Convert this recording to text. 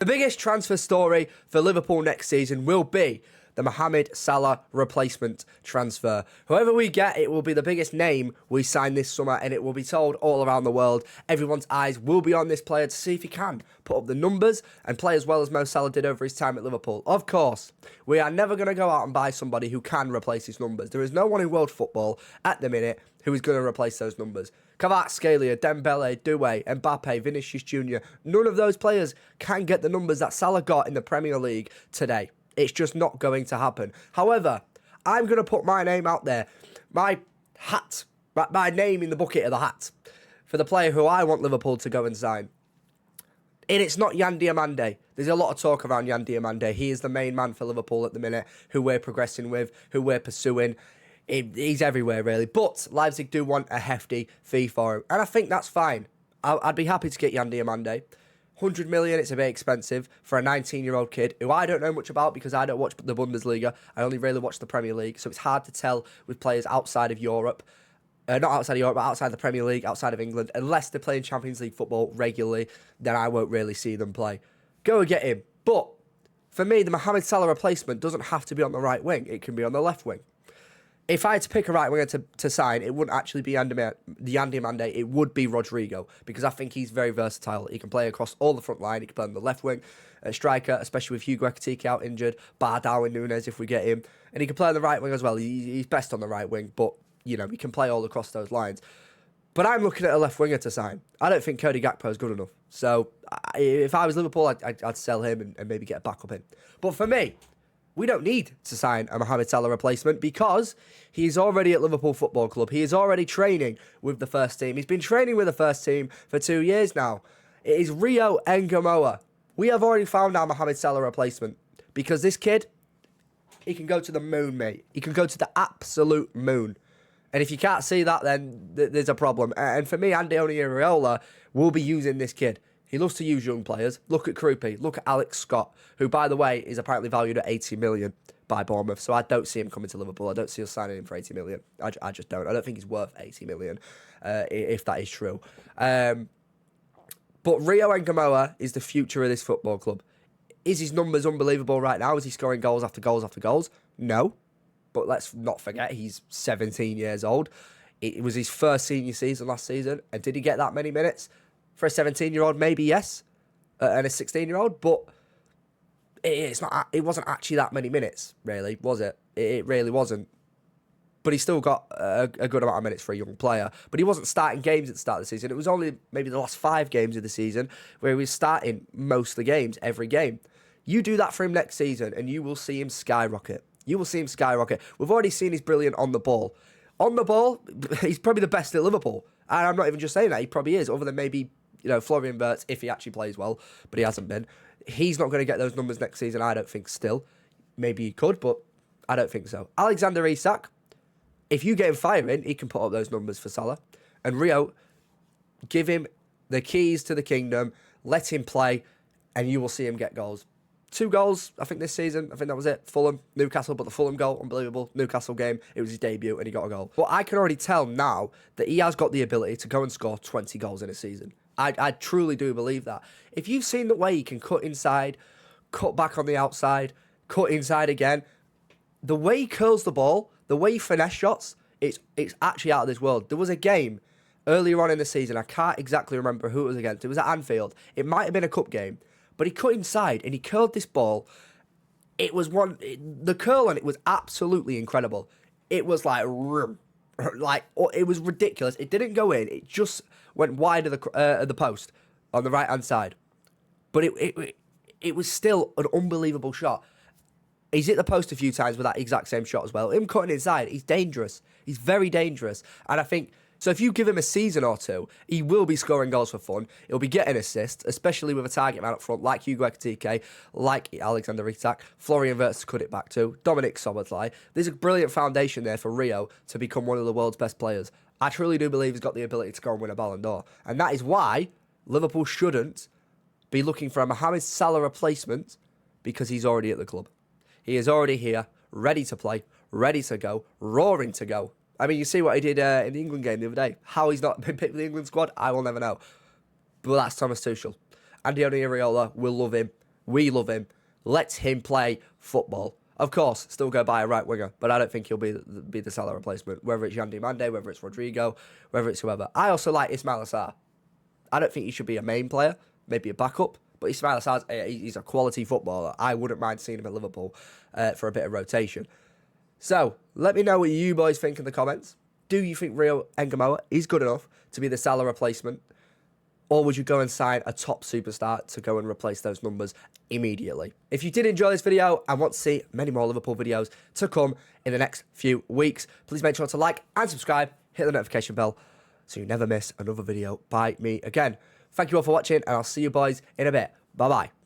The biggest transfer story for Liverpool next season will be the Mohamed Salah replacement transfer. Whoever we get, it will be the biggest name we sign this summer, and it will be told all around the world. Everyone's eyes will be on this player to see if he can put up the numbers and play as well as Mo Salah did over his time at Liverpool. Of course, we are never going to go out and buy somebody who can replace his numbers. There is no one in world football at the minute who is going to replace those numbers. Kvaratskhelia, Dembele, Doué, Mbappe, Vinicius Jr. None of those players can get the numbers that Salah got in the Premier League today. It's just not going to happen. However, I'm going to put my name out there. My name in the bucket of the hat for the player who I want Liverpool to go and sign. And it's not Yan Diomande. There's a lot of talk around Yan Diomande. He is the main man for Liverpool at the minute, who we're progressing with, who we're pursuing. He's everywhere, really. But Leipzig do want a hefty fee for him. And I think that's fine. I'd be happy to get Yan Diomande. 100 million, it's a bit expensive for a 19-year-old kid who I don't know much about because I don't watch the Bundesliga. I only really watch the Premier League. So it's hard to tell with players outside of Europe. Not outside of Europe, but outside the Premier League, outside of England. Unless they're playing Champions League football regularly, then I won't really see them play. Go and get him. But for me, the Mohamed Salah replacement doesn't have to be on the right wing. It can be on the left wing. If I had to pick a right winger to sign, it wouldn't actually be Yan Diomande, it would be Rodrigo, because I think he's very versatile. He can play across all the front line, he can play on the left wing, striker, especially with Hugo Ekitike out injured, bar Darwin Núñez if we get him, and he can play on the right wing as well. He's best on the right wing, but, you know, he can play all across those lines. But I'm looking at a left winger to sign. I don't think Cody Gakpo is good enough. So if I was Liverpool, I'd sell him and maybe get a backup in. But for me, we don't need to sign a Mohamed Salah replacement because he's already at Liverpool Football Club. He is already training with the first team. He's been training with the first team for 2 years now. It is Rio Ngamoa. We have already found our Mohamed Salah replacement because this kid, he can go to the moon, mate. He can go to the absolute moon. And if you can't see that, then there's a problem. And for me, Iraola will be using this kid. He loves to use young players. Look at Krupi. Look at Alex Scott, who, by the way, is apparently valued at 80 million by Bournemouth. So I don't see him coming to Liverpool. I don't see us signing him for 80 million. I just don't. I don't think he's worth 80 million, if that is true. But Rio Ngamoa is the future of this football club. Is his numbers unbelievable right now? Is he scoring goals after goals after goals? No. But let's not forget, he's 17 years old. It was his first senior season last season. And did he get that many minutes? For a 17-year-old, maybe yes, and a 16-year-old, but it wasn't actually that many minutes, really, was it? It really wasn't. But he still got a good amount of minutes for a young player. But he wasn't starting games at the start of the season. It was only maybe the last 5 games of the season where he was starting most of the games, every game. You do that for him next season, and you will see him skyrocket. You will see him skyrocket. We've already seen he's brilliant on the ball. On the ball, he's probably the best at Liverpool. And I'm not even just saying that. He probably is, other than maybe, you know, Florian Wirtz, if he actually plays well, but he hasn't been. He's not going to get those numbers next season, I don't think, still. Maybe he could, but I don't think so. Alexander Isak, if you get him firing, he can put up those numbers for Salah. And Rio, give him the keys to the kingdom, let him play, and you will see him get goals. 2 goals, I think, this season. I think that was it. Fulham, Newcastle, but the Fulham goal, unbelievable. Newcastle game, it was his debut, and he got a goal. But I can already tell now that he has got the ability to go and score 20 goals in a season. I truly do believe that. If you've seen the way he can cut inside, cut back on the outside, cut inside again, the way he curls the ball, the way he finesse shots, it's actually out of this world. There was a game earlier on in the season, I can't exactly remember who it was against. It was at Anfield. It might have been a cup game, but he cut inside and he curled this ball. The curl on it was absolutely incredible. It was like it was ridiculous. It didn't go in. It just went wide of the post on the right-hand side. But it was still an unbelievable shot. He's hit the post a few times with that exact same shot as well. Him cutting inside, he's dangerous. He's very dangerous. And I think, so if you give him a season or two, he will be scoring goals for fun. He'll be getting assists, especially with a target man up front like Hugo Ekitike, like Alexander Isak, Florian Wirtz to cut it back to, Dominic Szoboszlai. There's a brilliant foundation there for Rio to become one of the world's best players. I truly do believe he's got the ability to go and win a Ballon d'Or. And that is why Liverpool shouldn't be looking for a Mohamed Salah replacement, because he's already at the club. He is already here, ready to play, ready to go, roaring to go. I mean, you see what he did in the England game the other day. How he's not been picked for the England squad, I will never know. But that's Thomas Tuchel. Antonio Iraola will love him. We love him. Let him play football. Of course, still go buy a right winger, but I don't think he'll be the Salah replacement, whether it's Yandy Mande, whether it's Rodrigo, whether it's whoever. I also like Ismail Assar. I don't think he should be a main player, maybe a backup, but Ismail Assar, he's a quality footballer. I wouldn't mind seeing him at Liverpool for a bit of rotation. So, let me know what you boys think in the comments. Do you think Rio Engamoa is good enough to be the Salah replacement? Or would you go and sign a top superstar to go and replace those numbers immediately? If you did enjoy this video and want to see many more Liverpool videos to come in the next few weeks, please make sure to like and subscribe, hit the notification bell so you never miss another video by me again. Thank you all for watching, and I'll see you boys in a bit. Bye-bye.